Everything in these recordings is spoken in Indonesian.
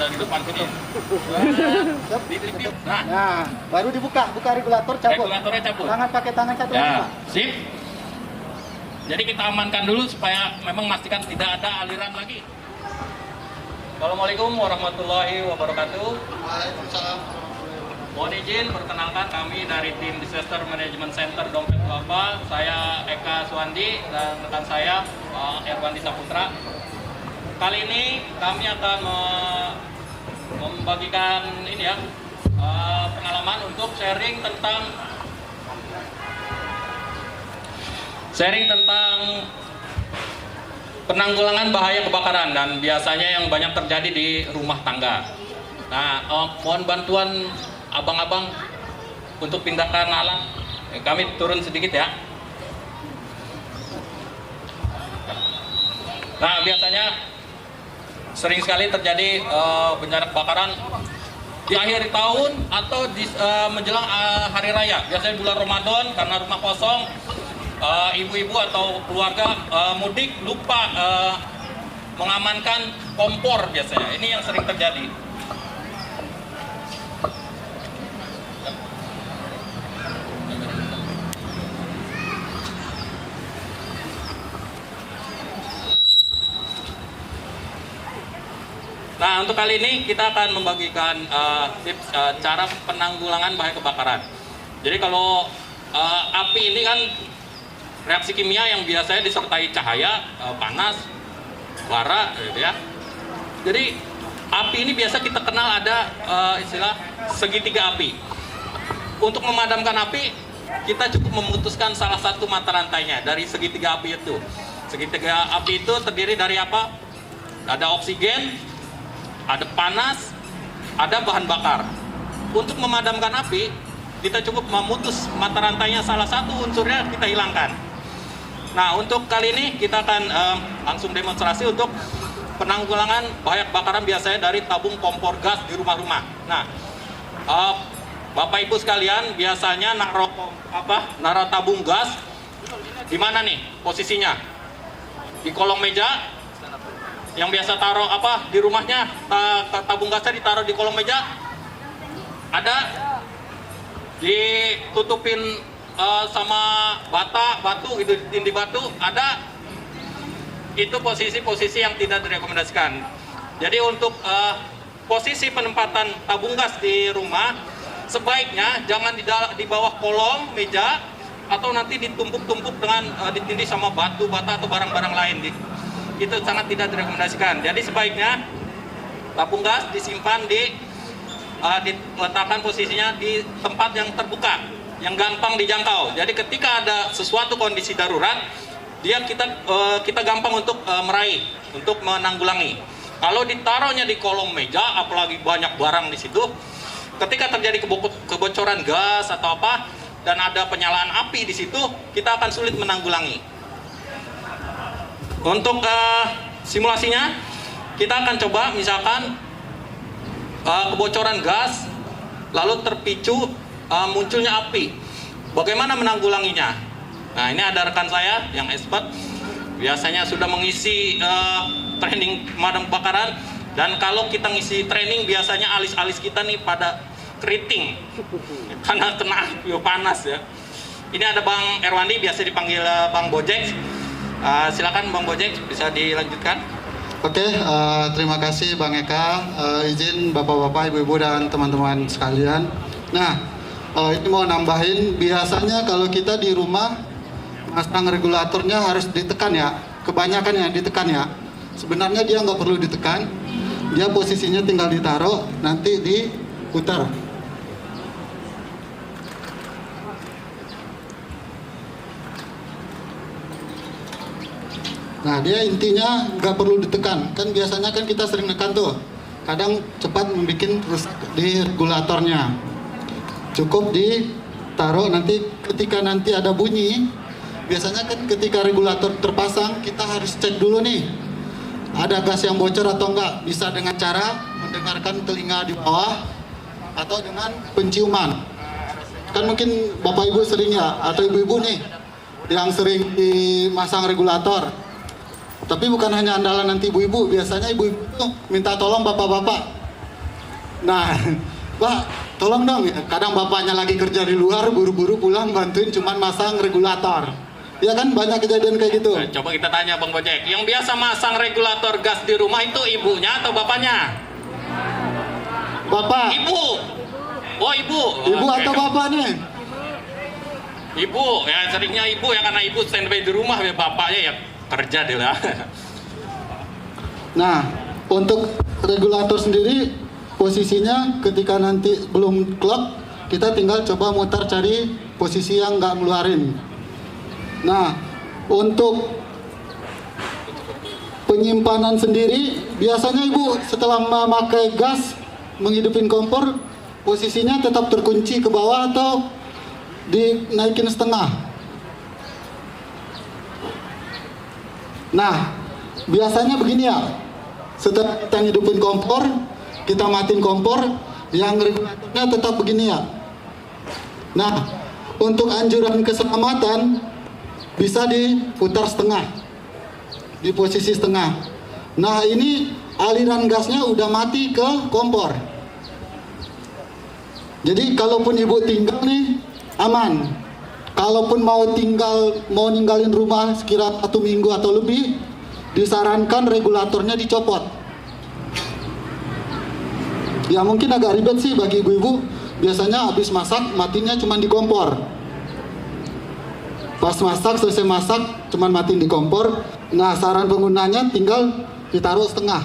ada di depan sini. Nah, baru buka regulator, cabut. Regulatornya cabut. Tangan pakai tangan satu lagi, Ya, Pak. sip. Jadi kita amankan dulu supaya memang memastikan tidak ada aliran lagi. Assalamualaikum warahmatullahi wabarakatuh. Waalaikumsalam. Mohon izin, perkenalkan kami dari tim Disaster Management Center Dompet Kelapa. Saya Eka Suwandi dan rekan saya Erwandi Saputra. Kali ini kami akan membagikan ini ya pengalaman untuk sharing tentang penanggulangan bahaya kebakaran dan biasanya yang banyak terjadi di rumah tangga. Nah, mohon bantuan abang-abang untuk pindahkan alat. Kami turun sedikit ya. Nah, biasanya sering sekali terjadi bencana kebakaran di akhir tahun atau di menjelang hari raya. Biasanya bulan Ramadan karena rumah kosong, ibu-ibu atau keluarga mudik lupa mengamankan kompor biasanya. Ini yang sering terjadi. Nah, untuk kali ini kita akan membagikan tips cara penanggulangan bahaya kebakaran. Jadi kalau api ini kan reaksi kimia yang biasanya disertai cahaya, panas, bara, gitu ya. Jadi api ini biasa kita kenal ada istilah segitiga api. Untuk memadamkan api, kita cukup memutuskan salah satu mata rantainya dari segitiga api itu. Segitiga api itu terdiri dari apa? Ada oksigen, ada panas, ada bahan bakar. Untuk memadamkan api, kita cukup memutus mata rantainya, salah satu unsurnya kita hilangkan. Nah, untuk kali ini kita akan langsung demonstrasi untuk penanggulangan bahaya kebakaran biasanya dari tabung kompor gas di rumah-rumah. Nah, Bapak Ibu sekalian biasanya naruh tabung gas di mana nih posisinya? Di kolong meja. Yang biasa taruh di rumahnya, tabung gasnya ditaruh di kolong meja, ada ditutupin sama batu gitu, dinding batu, ada. Itu posisi-posisi yang tidak direkomendasikan. Jadi untuk posisi penempatan tabung gas di rumah, sebaiknya jangan di bawah kolong meja atau nanti ditumpuk-tumpuk dengan ditindih sama batu, bata atau barang-barang lain. Itu sangat tidak direkomendasikan. Jadi sebaiknya tabung gas disimpan diletakkan posisinya di tempat yang terbuka, yang gampang dijangkau. Jadi ketika ada sesuatu kondisi darurat, kita gampang untuk meraih, untuk menanggulangi. Kalau ditaruhnya di kolong meja, apalagi banyak barang di situ, ketika terjadi kebocoran gas atau apa dan ada penyalaan api di situ, kita akan sulit menanggulangi. Untuk simulasinya, kita akan coba misalkan kebocoran gas, lalu terpicu munculnya api. Bagaimana menanggulanginya? Nah, ini ada rekan saya yang expert, biasanya sudah mengisi training pemadam kebakaran. Dan kalau kita ngisi training, biasanya alis-alis kita nih pada keriting karena kena api panas ya. Ini ada Bang Erwandi, biasa dipanggil Bang Bojek. Silakan Bang Bojek, bisa dilanjutkan. Oke, terima kasih Bang Eka. Izin Bapak-bapak, Ibu-ibu dan teman-teman sekalian. Nah, ini mau nambahin, biasanya kalau kita di rumah masang regulatornya harus ditekan ya. Kebanyakan yang ditekan ya. Sebenarnya dia nggak perlu ditekan. Dia posisinya tinggal ditaruh, nanti diputar. Nah, dia intinya nggak perlu ditekan. Kan biasanya kan kita sering nekan tuh. Kadang cepat membuat rusak di regulatornya. Cukup ditaruh, nanti ketika nanti ada bunyi, biasanya kan ketika regulator terpasang, kita harus cek dulu nih. Ada gas yang bocor atau enggak. Bisa dengan cara mendengarkan telinga di bawah atau dengan penciuman. Kan mungkin Bapak Ibu sering ya, atau Ibu-ibu nih yang sering dimasang regulator. Tapi bukan hanya andalan nanti ibu-ibu, biasanya ibu-ibu minta tolong bapak-bapak. Nah, Pak, tolong dong, kadang bapaknya lagi kerja di luar, buru-buru pulang bantuin cuman masang regulator. Ya kan banyak kejadian kayak gitu. Nah, coba kita tanya Bang Gojek, yang biasa masang regulator gas di rumah itu ibunya atau bapaknya? Bapak. Ibu. Oh, ibu. Ibu Oke. atau bapak nih? Ibu, ya seringnya ibu ya, karena ibu standby di rumah, ya bapaknya ya kerja dia lah. Nah, untuk regulator sendiri posisinya ketika nanti belum klop, kita tinggal coba mutar cari posisi yang nggak ngeluarin. Nah, untuk penyimpanan sendiri, biasanya ibu setelah memakai gas menghidupin kompor, posisinya tetap terkunci ke bawah atau dinaikin setengah. Nah, biasanya begini ya, setelah kita ngidupin kompor, kita matiin kompor, yang regulatornya tetap begini ya. Nah, untuk anjuran keselamatan bisa diputar setengah, di posisi setengah. Nah, ini aliran gasnya udah mati ke kompor. Jadi kalaupun ibu tinggal nih aman. Kalaupun mau ninggalin rumah sekira 1 minggu atau lebih, disarankan regulatornya dicopot. Ya mungkin agak ribet sih bagi ibu-ibu. Biasanya habis masak matinya cuma di kompor. Pas masak, selesai masak cuma matiin di kompor. Nah, saran penggunanya tinggal ditaruh setengah.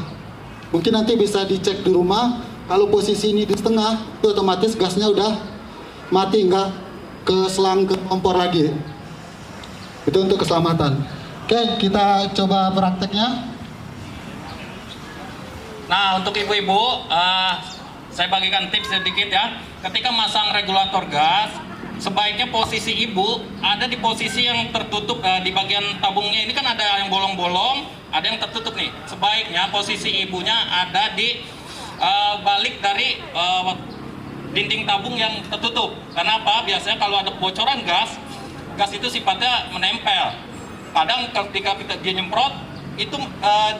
Mungkin nanti bisa dicek di rumah. Kalau posisi ini di setengah, itu otomatis gasnya udah mati, nggak ke selang ke kompor lagi. Itu untuk keselamatan. Oke, kita coba prakteknya. Nah, untuk ibu-ibu, saya bagikan tips sedikit ya. Ketika masang regulator gas, sebaiknya posisi ibu ada di posisi yang tertutup di bagian tabungnya. Ini kan ada yang bolong-bolong, ada yang tertutup nih. Sebaiknya posisi ibunya ada di balik dari dinding tabung yang tertutup. Karena apa? Biasanya kalau ada bocoran gas, gas itu sifatnya menempel. Kadang ketika dia nyemprot, itu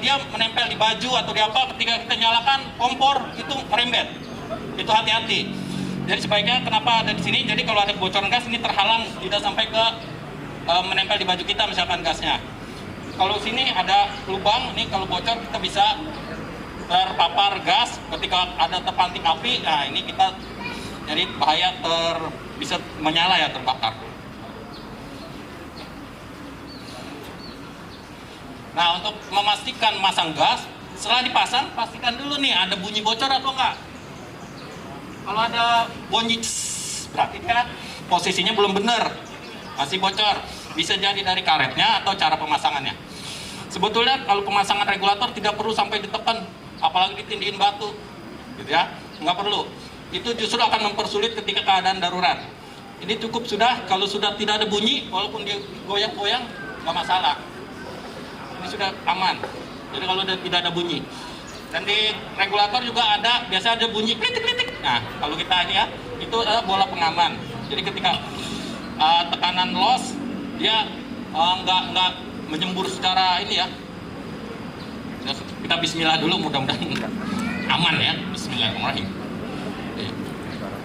dia menempel di baju atau di apa. Ketika kita nyalakan kompor, itu merembet. Itu hati-hati. Jadi sebaiknya kenapa ada di sini? Jadi kalau ada bocoran gas ini terhalang, tidak sampai ke menempel di baju kita misalkan gasnya. Kalau sini ada lubang, ini kalau bocor kita bisa terpapar gas ketika ada terpanting api. Nah, ini kita jadi bahaya bisa menyala ya, terbakar. Nah, untuk memastikan masang gas, setelah dipasang pastikan dulu nih ada bunyi bocor atau enggak. Kalau ada bunyi berarti kan posisinya belum benar, masih bocor. Bisa jadi dari karetnya atau cara pemasangannya. Sebetulnya kalau pemasangan regulator tidak perlu sampai ditekan, apalagi ditindihin batu, gitu ya, nggak perlu. Itu justru akan mempersulit ketika keadaan darurat. Ini cukup sudah, kalau sudah tidak ada bunyi, walaupun dia goyang-goyang, nggak masalah. Ini sudah aman. Jadi kalau tidak ada bunyi. Dan di regulator juga ada, biasa ada bunyi klitik-klitik. Nah, kalau kita ini ya, itu adalah bola pengaman. Jadi ketika tekanan loss, dia nggak menyembur secara ini ya. Kita bismillah dulu, mudah-mudahan aman ya. Bismillahirrahmanirrahim.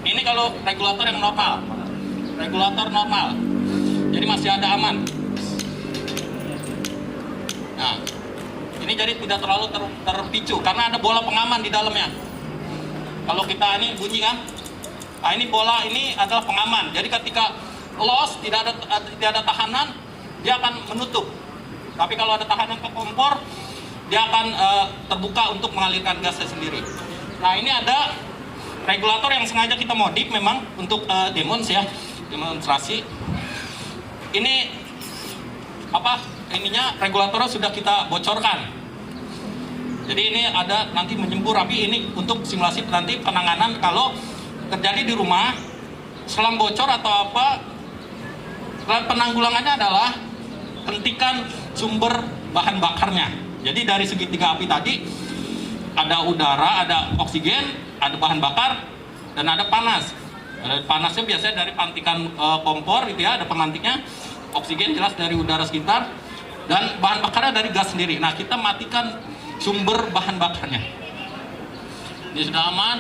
Ini kalau regulator yang normal. Regulator normal. Jadi masih ada aman. Nah, ini jadi tidak terlalu terpicu karena ada bola pengaman di dalamnya. Kalau kita ini bunyi kan, nah ini bola ini adalah pengaman. Jadi ketika loss tidak ada tahanan, dia akan menutup. Tapi kalau ada tahanan ke kompor, dia akan terbuka untuk mengalirkan gasnya sendiri. Nah, ini ada regulator yang sengaja kita modif memang untuk demonstrasi. Ini ininya regulatornya sudah kita bocorkan. Jadi ini ada nanti menyembur api, ini untuk simulasi nanti penanganan kalau terjadi di rumah selang bocor atau apa. Penanggulangannya adalah hentikan sumber bahan bakarnya. Jadi dari segitiga api tadi ada udara, ada oksigen, ada bahan bakar, dan ada panas. Panasnya biasanya dari pantikan kompor gitu ya, ada pemantiknya. Oksigen jelas dari udara sekitar, dan bahan bakarnya dari gas sendiri. Nah, kita matikan sumber bahan bakarnya. Ini sudah aman.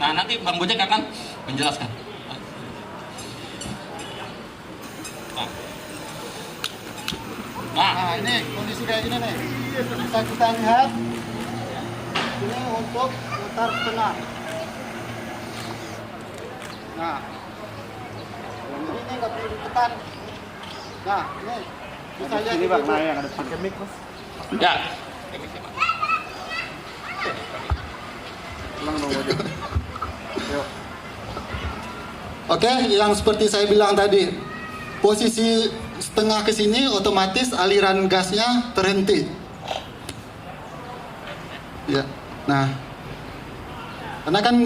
Nah, nanti Bang Bojek akan menjelaskan. Nah, ini kondisi kayak gini nih. Bisa kita lihat. Ini untuk putar setengah. Nah, ini nggak perlu ditekan. Nah, ini bisa lihat Ini Bang, nah yang ada pakai mic Mas. Ya. Ulang dong Bojek. Yuk. Oke, yang seperti saya bilang tadi, posisi setengah ke sini otomatis aliran gasnya terhenti. Ya, nah, karena kan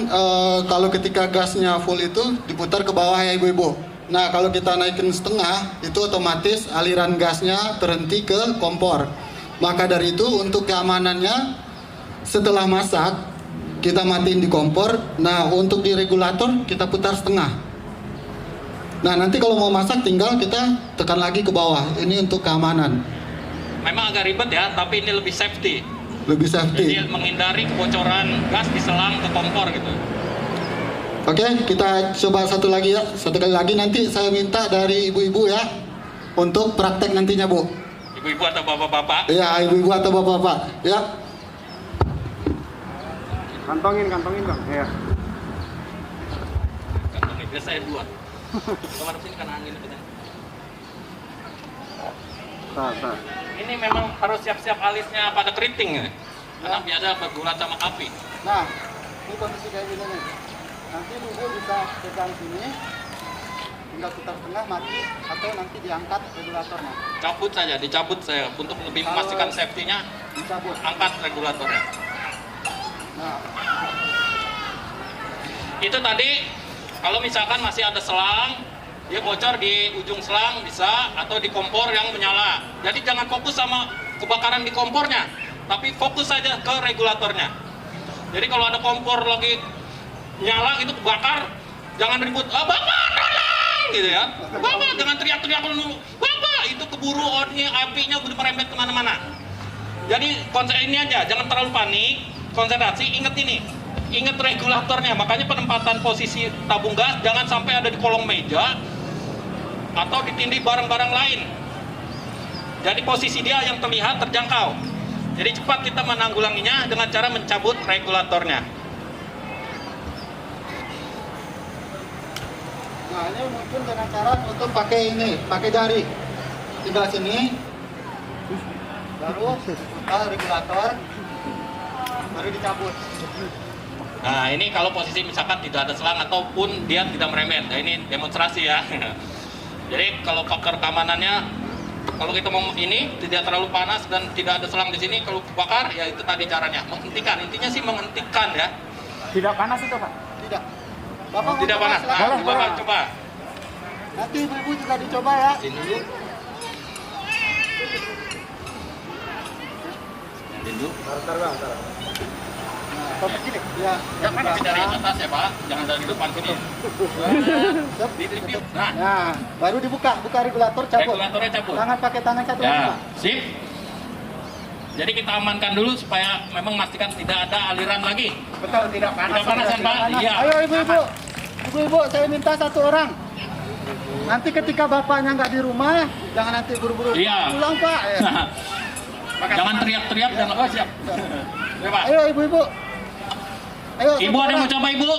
kalau ketika gasnya full itu diputar ke bawah ya ibu-ibu. Nah, kalau kita naikin setengah, itu otomatis aliran gasnya terhenti ke kompor. Maka dari itu untuk keamanannya, setelah masak kita matiin di kompor. Nah, untuk di regulator kita putar setengah. Nah, nanti kalau mau masak tinggal kita tekan lagi ke bawah. Ini untuk keamanan. Memang agak ribet ya, tapi ini lebih safety. Lebih safety. Jadi menghindari kebocoran gas di selang ke kompor gitu. Oke, kita coba satu lagi ya. Satu kali lagi nanti saya minta dari ibu-ibu ya untuk praktek nantinya, Bu. Ibu-ibu atau bapak-bapak. Iya, ibu-ibu atau bapak-bapak. Ya. Kantongin Bang. Iya. Kantongnya biasa saya dua. Kemarin sini kan angin gitu. Sah. Ini memang harus siap-siap alisnya pada keriting ya. Karena biasa bergulat sama api. Nah, ini kondisi kayak gini nih. Nanti ibu bisa pegang sini, tinggal putar tengah mati atau nanti diangkat regulatornya. Cabut saja, dicabut saya untuk lebih memastikan safety-nya. Dicabut. Angkat regulatornya. Nah, Itu tadi kalau misalkan masih ada selang, dia bocor di ujung selang bisa, atau di kompor yang menyala. Jadi jangan fokus sama kebakaran di kompornya, tapi fokus saja ke regulatornya. Jadi kalau ada kompor lagi nyala gitu kebakar, jangan ribut, bapak tolong gitu ya. Bapak jangan teriak-teriak dulu, bapak itu keburu apinya udah merembet kemana-mana. Jadi konsep ini aja, jangan terlalu panik, konsentrasi, ingat regulatornya. Makanya penempatan posisi tabung gas jangan sampai ada di kolong meja atau ditindih barang-barang lain. Jadi posisi dia yang terlihat terjangkau. Jadi cepat kita menanggulanginya dengan cara mencabut regulatornya. nah ini mungkin dengan cara untuk pakai jari. Tinggal sini, baru putar regulator, baru dicabut. Nah ini kalau posisi misalkan tidak ada selang ataupun dia tidak merembet. Nah ini demonstrasi ya. Jadi kalau faktor keamanannya, kalau kita mau ini tidak terlalu panas dan tidak ada selang di sini, kalau bakar ya itu tadi caranya menghentikan. Intinya sih menghentikan ya. Tidak panas itu Pak? Tidak. Bapak Tidak mau panas. coba, Nah, silakan. Bapak coba. Nanti ibu-ibu juga dicoba ya. Ini dulu. Ini dulu. Bentar Bang. Nah, begini. Ya, Jangan dari atas ya Pak, jangan dari depan sini. Di review. Nah, Nah, baru buka regulator, cabut. regulatornya cabut. Jangan pakai tangan satu Ya, Pak. sip. Jadi kita amankan dulu supaya memang memastikan tidak ada aliran lagi. Betul, tidak panas. Tidak panas kan Pak? Panas. Iya. Ayo ibu-ibu. Ibu-ibu, saya minta satu orang. Nanti ketika bapaknya nggak di rumah, jangan nanti buru-buru Iya. pulang Pak. Ya. Jangan teriak-teriak dan siap. Ya, Pak. Ayo ibu-ibu. Ayo. Ibu satu ada yang orang. mau coba Ibu?